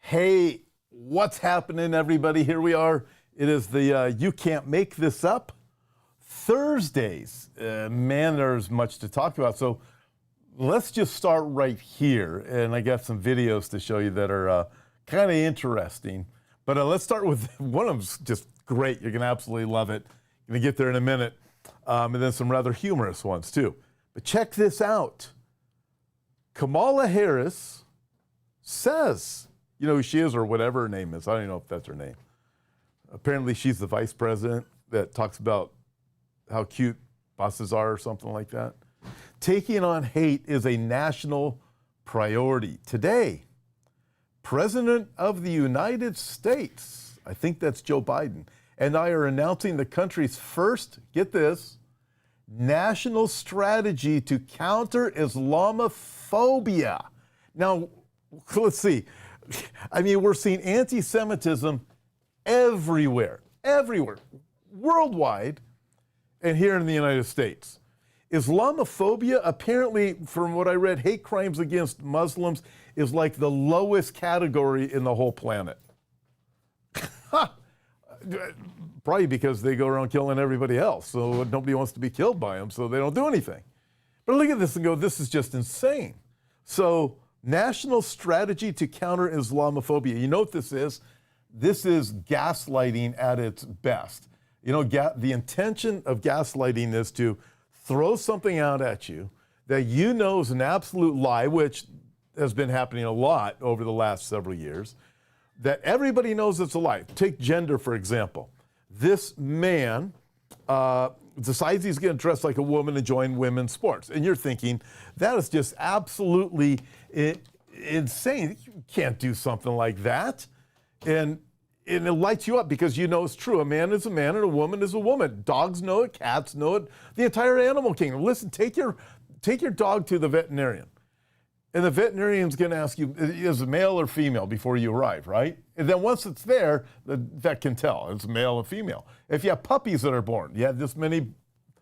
Hey, what's happening, everybody? Here we are. It is the You Can't Make This Up Thursdays. Man, there's much to talk about. So let's just start right here. And I got some videos to show you that are kind of interesting. But let's start with one of them's just great. You're going to absolutely love it. Going to get there in a minute. And then some rather humorous ones, too. But check this out. Kamala Harris says, you know who she is or whatever her name is. I don't even know if that's her name. Apparently she's the vice president that talks about how cute buses are or something like that. Taking on hate is a national priority. Today, President of the United States, I think that's Joe Biden, and I are announcing the country's first, get this, national strategy to counter Islamophobia. Now, let's see. I mean, we're seeing anti-Semitism everywhere, worldwide, and here in the United States. Islamophobia, apparently, from what I read, hate crimes against Muslims is like the lowest category in the whole planet. Probably because they go around killing everybody else, so nobody wants to be killed by them, so they don't do anything. But look at this and go, this is just insane. So, national strategy to counter Islamophobia. You know what this is? This is gaslighting at its best. You know, the intention of gaslighting is to throw something out at you that you know is an absolute lie, which has been happening a lot over the last several years, that everybody knows it's a lie. Take gender, for example. This man decides he's going to dress like a woman and join women's sports. And you're thinking, that is just absolutely insane. You can't do something like that. And it lights you up because you know it's true. A man is a man and a woman is a woman. Dogs know it, cats know it, the entire animal kingdom. Listen, take your dog to the veterinarian. And the veterinarian's going to ask you, is it male or female before you arrive, right? And then once it's there, the vet can tell it's male or female. If you have puppies that are born, you have this many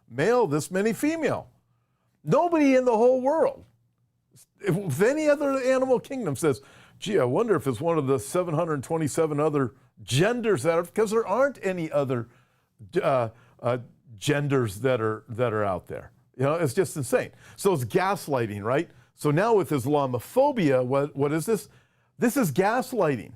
male, this many female. Nobody in the whole world, if any other animal kingdom says, gee, I wonder if it's one of the 727 other genders that are, because there aren't any other genders that are out there. You know, it's just insane. So it's gaslighting, right? So now with Islamophobia, what is this? This is gaslighting.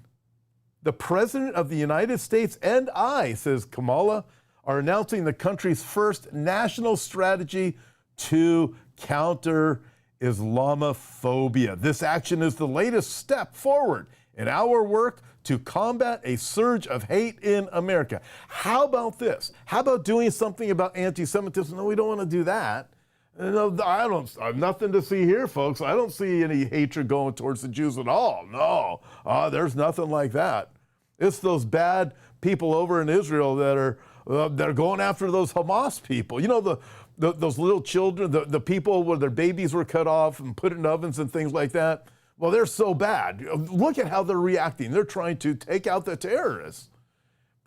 The President of the United States and I, says Kamala, are announcing the country's first national strategy to counter Islamophobia. This action is the latest step forward in our work to combat a surge of hate in America. How about this? How about doing something about anti-Semitism? No, we don't want to do that. No, I have nothing to see here, folks. I don't see any hatred going towards the Jews at all. No, there's nothing like that. It's those bad people over in Israel that are going after those Hamas people. You know, those little children, the people where their babies were cut off and put in ovens and things like that. Well, they're so bad. Look at how they're reacting. They're trying to take out the terrorists.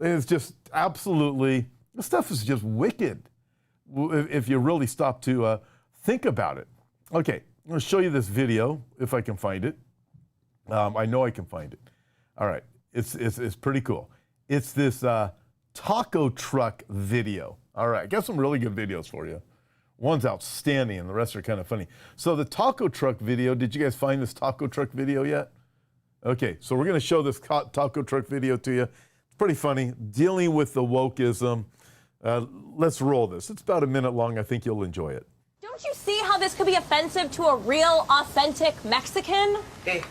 And it's just absolutely, this stuff is just wicked if you really stop to think about it. Okay, I'm going to show you this video, if I can find it. I know I can find it. All right, it's pretty cool. It's this taco truck video. All right, I got some really good videos for you. One's outstanding and the rest are kind of funny. So the taco truck video, did you guys find this taco truck video yet? Okay, so we're going to show this taco truck video to you. It's pretty funny, dealing with the wokeism. Let's roll this. It's about a minute long. I think you'll enjoy it. Don't you see how this could be offensive to a real, authentic Mexican? Hey,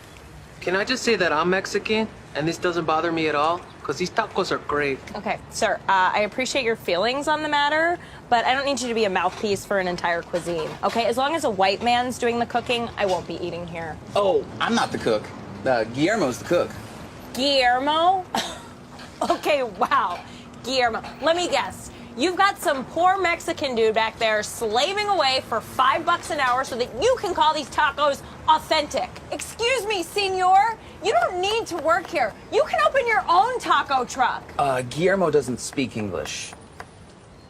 can I just say that I'm Mexican and this doesn't bother me at all? Because these tacos are great. Okay, sir, I appreciate your feelings on the matter, but I don't need you to be a mouthpiece for an entire cuisine, okay? As long as a white man's doing the cooking, I won't be eating here. Oh, I'm not the cook. Guillermo's the cook. Guillermo? Okay, wow. Guillermo, let me guess. You've got some poor Mexican dude back there slaving away for $5 an hour so that you can call these tacos authentic. Excuse me, senor. You don't need to work here. You can open your own taco truck. Guillermo doesn't speak English.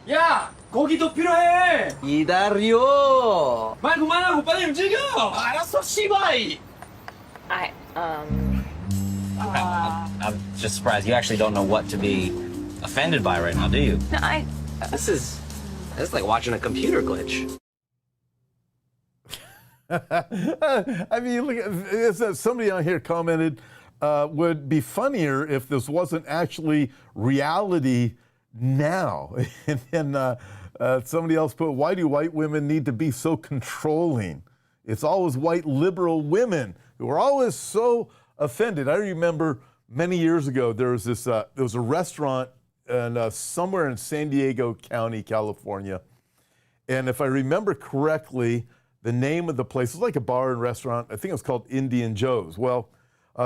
야! 고기도 필요해! 기다려! 말 그만하고 빨리 움직여! 알았어, 씨발! I'm just surprised you actually don't know what to be offended by right now, do you? No, This is like watching a computer glitch. I mean, look, somebody on here commented, would be funnier if this wasn't actually reality now. And then somebody else put, why do white women need to be so controlling? It's always white liberal women who are always so offended. I remember many years ago, there was a restaurant somewhere in San Diego County, California. And if I remember correctly, the name of the place was like a bar and restaurant. I think it was called Indian Joe's. Well,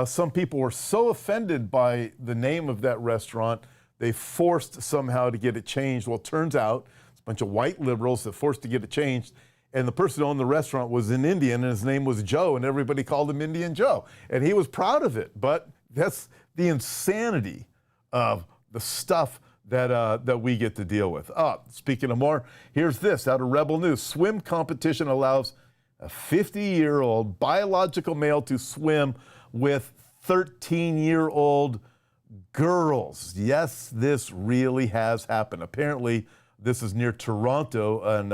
some people were so offended by the name of that restaurant, they forced somehow to get it changed. Well, it turns out it's a bunch of white liberals that forced to get it changed. And the person who owned the restaurant was an Indian, and his name was Joe, and everybody called him Indian Joe. And he was proud of it. But that's the insanity of the stuff that we get to deal with. Speaking of more, here's this out of Rebel News. Swim competition allows a 50-year-old biological male to swim with 13-year-old girls. Yes, this really has happened. Apparently, this is near Toronto and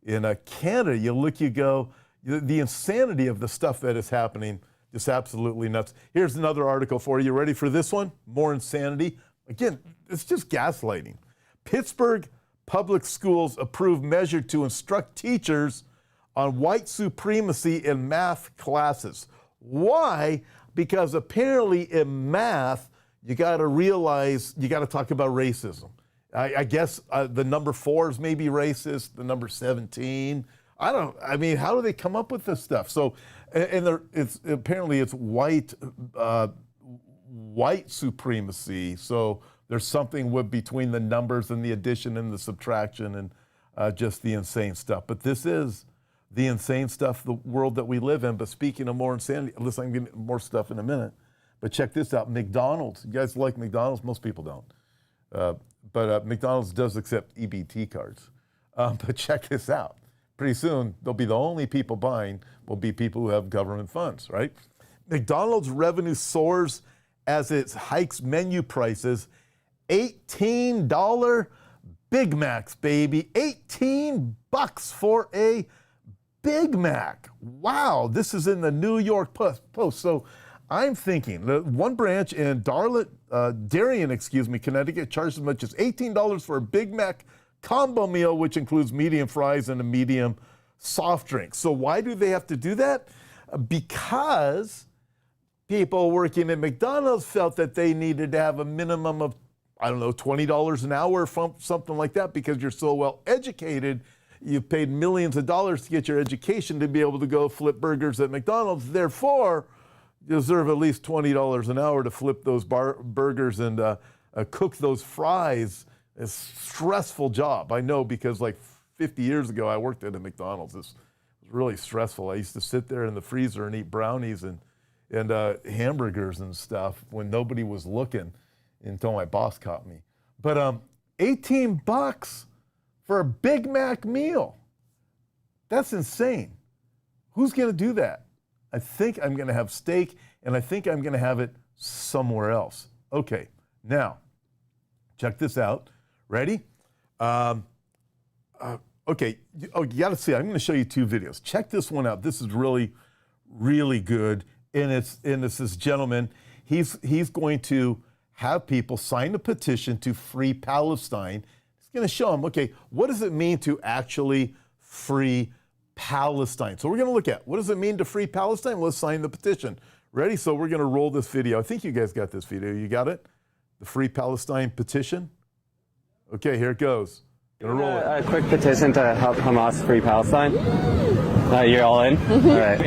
in Canada. You go, the insanity of the stuff that is happening is absolutely nuts. Here's another article for you. Ready for this one? More insanity. Again, it's just gaslighting. Pittsburgh public schools approve measure to instruct teachers on white supremacy in math classes. Why? Because apparently in math, you got to realize, you got to talk about racism. I guess the number 4 is maybe racist, the number 17. I mean, how do they come up with this stuff? So, and apparently it's white supremacy. So there's something between the numbers and the addition and the subtraction and just the insane stuff. But this is the insane stuff, the world that we live in. But speaking of more insanity, listen, I'm getting more stuff in a minute. But check this out, McDonald's. You guys like McDonald's? Most people don't. But McDonald's does accept EBT cards. But check this out. Pretty soon, they'll be the only people buying will be people who have government funds, right? McDonald's revenue soars as it hikes menu prices. $18 Big Macs, baby. $18 for a Big Mac. Wow, this is in the New York Post. So I'm thinking the one branch in Darien, Connecticut, charges as much as $18 for a Big Mac combo meal, which includes medium fries and a medium soft drink. So why do they have to do that? Because people working at McDonald's felt that they needed to have a minimum of, $20 an hour, something like that, because you're so well educated. You've paid millions of dollars to get your education to be able to go flip burgers at McDonald's. Therefore, you deserve at least $20 an hour to flip those burgers and cook those fries. It's a stressful job. I know, because like 50 years ago, I worked at a McDonald's. It was really stressful. I used to sit there in the freezer and eat brownies and hamburgers and stuff when nobody was looking until my boss caught me. But $18 for a Big Mac meal. That's insane. Who's going to do that? I think I'm going to have steak, and I think I'm going to have it somewhere else. Okay, now, check this out. Ready? Okay, you got to see. I'm going to show you 2 videos. Check this one out. This is really, really good. And it's this gentleman. He's going to have people sign a petition to free Palestine. He's going to show them, okay, what does it mean to actually free Palestine? So we're going to look at, what does it mean to free Palestine? Let's sign the petition. Ready? So we're going to roll this video. I think you guys got this video. You got it? The Free Palestine petition? Okay, here it goes. Gonna roll it. A quick petition to help Hamas free Palestine. You're all in? Mm-hmm. All right.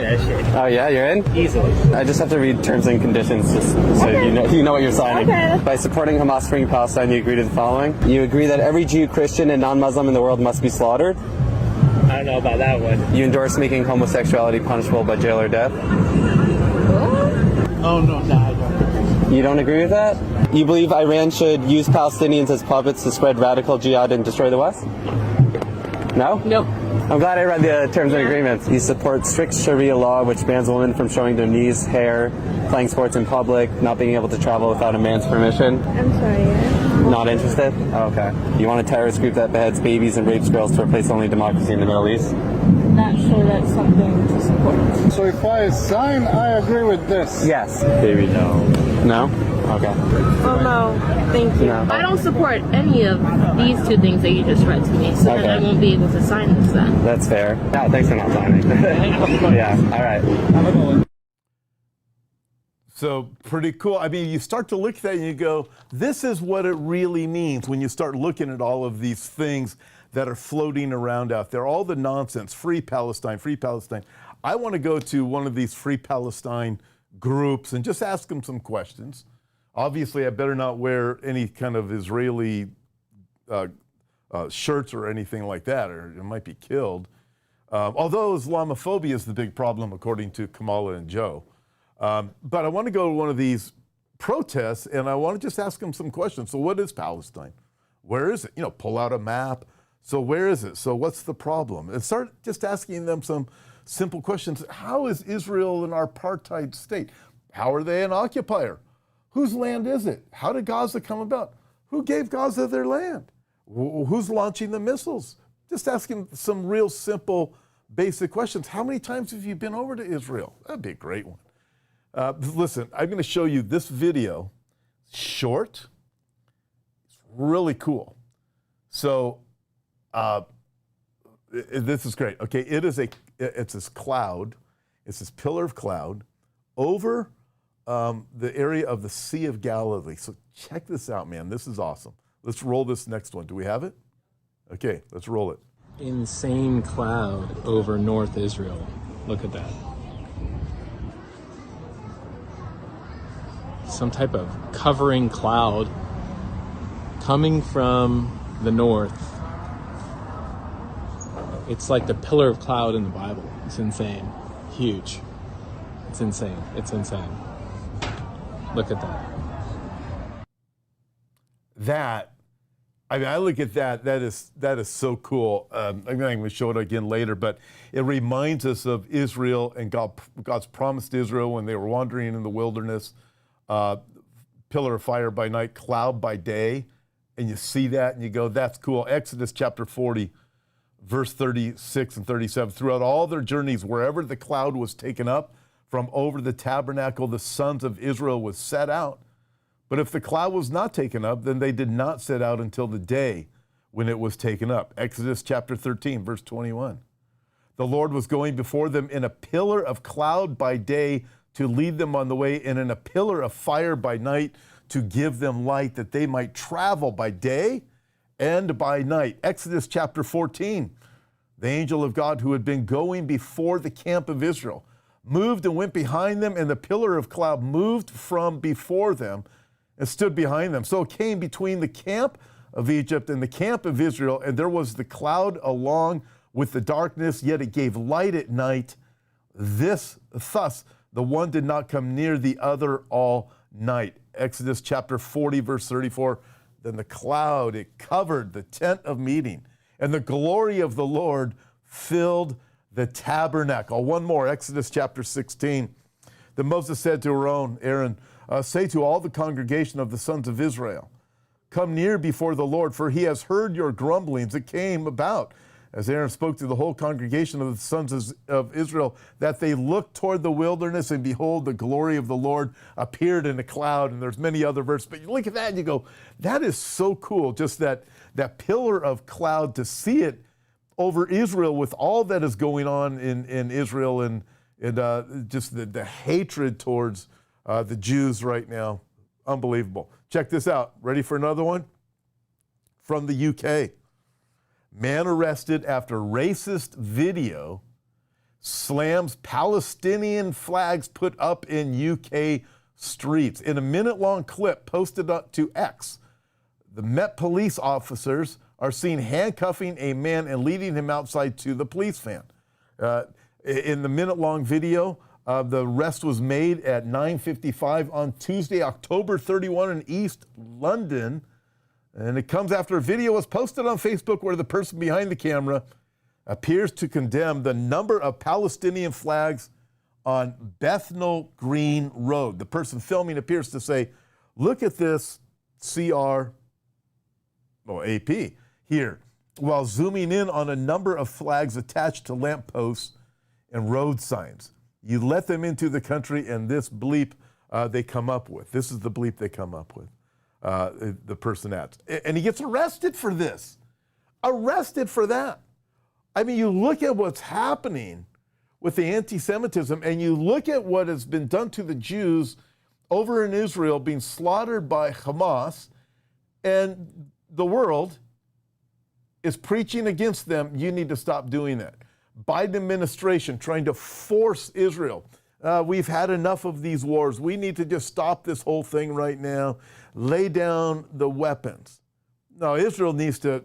Oh yeah, you're in? Easily. I just have to read terms and conditions just so you know what you're signing. Okay. By supporting Hamas freeing Palestine, you agree to the following. You agree that every Jew, Christian, and non-Muslim in the world must be slaughtered. I don't know about that one. You endorse making homosexuality punishable by jail or death. Oh no, I don't. You don't agree with that? You believe Iran should use Palestinians as puppets to spread radical jihad and destroy the West? No? Nope. I'm glad I read the terms and agreements. You support strict Sharia law, which bans women from showing their knees, hair, playing sports in public, not being able to travel without a man's permission. I'm sorry, yeah. Not interested? Oh, okay. You want a terrorist group that beheads babies and rapes girls to replace only democracy in the Middle East? Not sure that's something to support. So if I sign, I agree with this. Yes. Maybe no. No? Okay. Oh, no. Thank you. No. I don't support any of these two things that you just read to me, so then I won't be able to sign this then. That's fair. No, thanks for not signing. Yeah, all right. Have a good one. So pretty cool. I mean, you start to look at that and you go, this is what it really means when you start looking at all of these things that are floating around out there, all the nonsense, free Palestine, free Palestine. I want to go to one of these free Palestine groups and just ask them some questions. Obviously, I better not wear any kind of Israeli shirts or anything like that, or it might be killed. Although Islamophobia is the big problem, according to Kamala and Joe. But I want to go to one of these protests, and I want to just ask them some questions. So what is Palestine? Where is it? You know, pull out a map. So where is it? So what's the problem? And start just asking them some simple questions. How is Israel an apartheid state? How are they an occupier? Whose land is it? How did Gaza come about? Who gave Gaza their land? Who's launching the missiles? Just asking some real simple, basic questions. How many times have you been over to Israel? That'd be a great one. Listen, I'm going to show you this video. Short. It's really cool. So this is great. Okay, it's this cloud. It's this pillar of cloud over the area of the Sea of Galilee. So check this out, man. This is awesome. Let's roll this next one. Do we have it? Okay, let's roll it. Insane cloud over North Israel. Look at that. Some type of covering cloud coming from the north. It's like the pillar of cloud in the Bible. It's insane. Huge. It's insane. It's insane. Look at that. I look at that. That is so cool. I'm going to show it again later, but it reminds us of Israel and God's promise to Israel when they were wandering in the wilderness. Pillar of fire by night, cloud by day, and you see that and you go, that's cool. Exodus chapter 40, verse 36 and 37. Throughout all their journeys, wherever the cloud was taken up, from over the tabernacle, the sons of Israel was set out. But if the cloud was not taken up, then they did not set out until the day when it was taken up. Exodus chapter 13, verse 21. The Lord was going before them in a pillar of cloud by day to lead them on the way, and in a pillar of fire by night to give them light, that they might travel by day and by night. Exodus chapter 14. The angel of God who had been going before the camp of Israel moved and went behind them, and the pillar of cloud moved from before them and stood behind them. So it came between the camp of Egypt and the camp of Israel, and there was the cloud along with the darkness, yet it gave light at night. Thus, the one did not come near the other all night. Exodus chapter 40, verse 34. Then the cloud, it covered the tent of meeting, and the glory of the Lord filled the tabernacle. One more, Exodus chapter 16. Then Moses said to Aaron, say to all the congregation of the sons of Israel, come near before the Lord, for he has heard your grumblings. It came about, as Aaron spoke to the whole congregation of the sons of Israel, that they looked toward the wilderness, and behold, the glory of the Lord appeared in a cloud. And there's many other verses, but you look at that and you go, that is so cool. Just that pillar of cloud, to see it over Israel with all that is going on in Israel, and just the hatred towards the Jews right now. Unbelievable. Check this out. Ready for another one? From the UK. Man arrested after racist video slams Palestinian flags put up in UK streets. In a minute-long clip posted up to X, the Met police officers are seen handcuffing a man and leading him outside to the police van. In the minute-long video, the arrest was made at 9:55 on Tuesday, October 31 in East London. And it comes after a video was posted on Facebook where the person behind the camera appears to condemn the number of Palestinian flags on Bethnal Green Road. The person filming appears to say, look at this AP here, while zooming in on a number of flags attached to lampposts and road signs. You let them into the country and this bleep they come up with. This is the bleep they come up with, the person adds. And he gets arrested for this. Arrested for that. I mean, you look at what's happening with the anti-Semitism and you look at what has been done to the Jews over in Israel being slaughtered by Hamas, and the world is preaching against them. You need to stop doing that. Biden administration trying to force Israel. We've had enough of these wars. We need to just stop this whole thing right now. Lay down the weapons. No, Israel needs to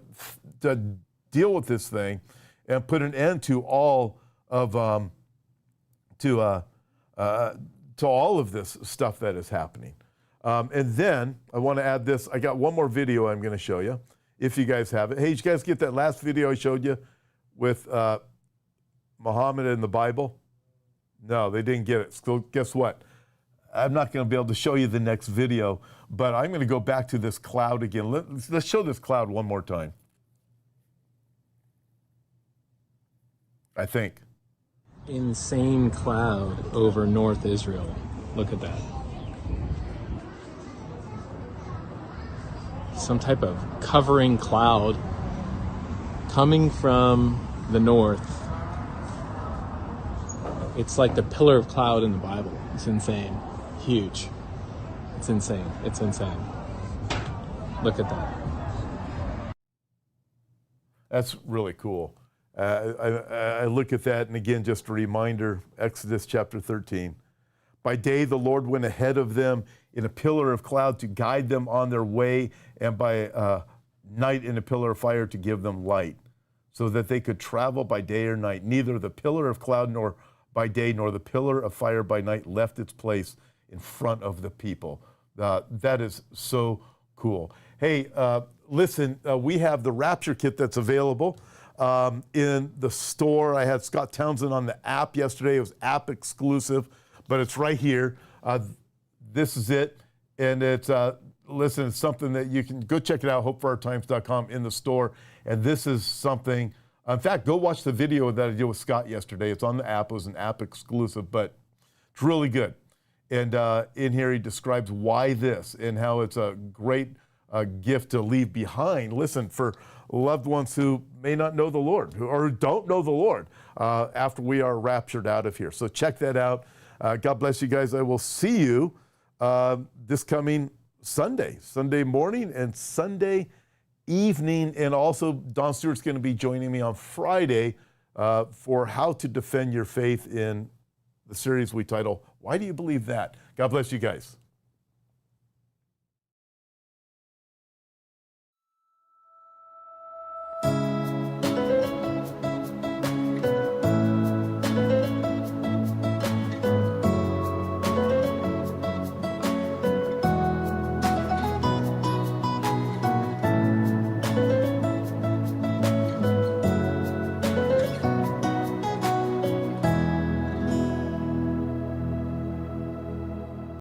deal with this thing and put an end to all of all of this stuff that is happening. And then I want to add this. I got one more video I'm going to show you, if you guys have it. Hey, did you guys get that last video I showed you with Muhammad and the Bible? No, they didn't get it. So guess what? I'm not going to be able to show you the next video, but I'm going to go back to this cloud again. Let's show this cloud one more time. I think. Insane cloud over North Israel. Look at that. Some type of covering cloud coming from the north. It's like the pillar of cloud in the Bible. It's insane. Huge. It's insane. It's insane. Look at that. That's really cool. I look at that, and again, just a reminder, Exodus chapter 13. By day, the Lord went ahead of them in a pillar of cloud to guide them on their way, and by night in a pillar of fire to give them light, so that they could travel by day or night. Neither the pillar of cloud nor by day, nor the pillar of fire by night left its place in front of the people. That is so cool. Hey, listen, we have the Rapture kit that's available in the store. I had Scott Townsend on the app yesterday. It was app exclusive, but it's right here. This is it. And it's, listen, it's something that you can go check it out, hopeforourtimes.com, in the store. And this is something, in fact, go watch the video that I did with Scott yesterday. It's on the app. It was an app exclusive, but it's really good. And in here he describes why this and how it's a great gift to leave behind. Listen, for loved ones who may not know the Lord or don't know the Lord after we are raptured out of here. So check that out. God bless you guys. I will see you this coming Sunday morning and Sunday evening. And also Don Stewart's going to be joining me on Friday for how to defend your faith in the series we title, Why Do You Believe That? God bless you guys.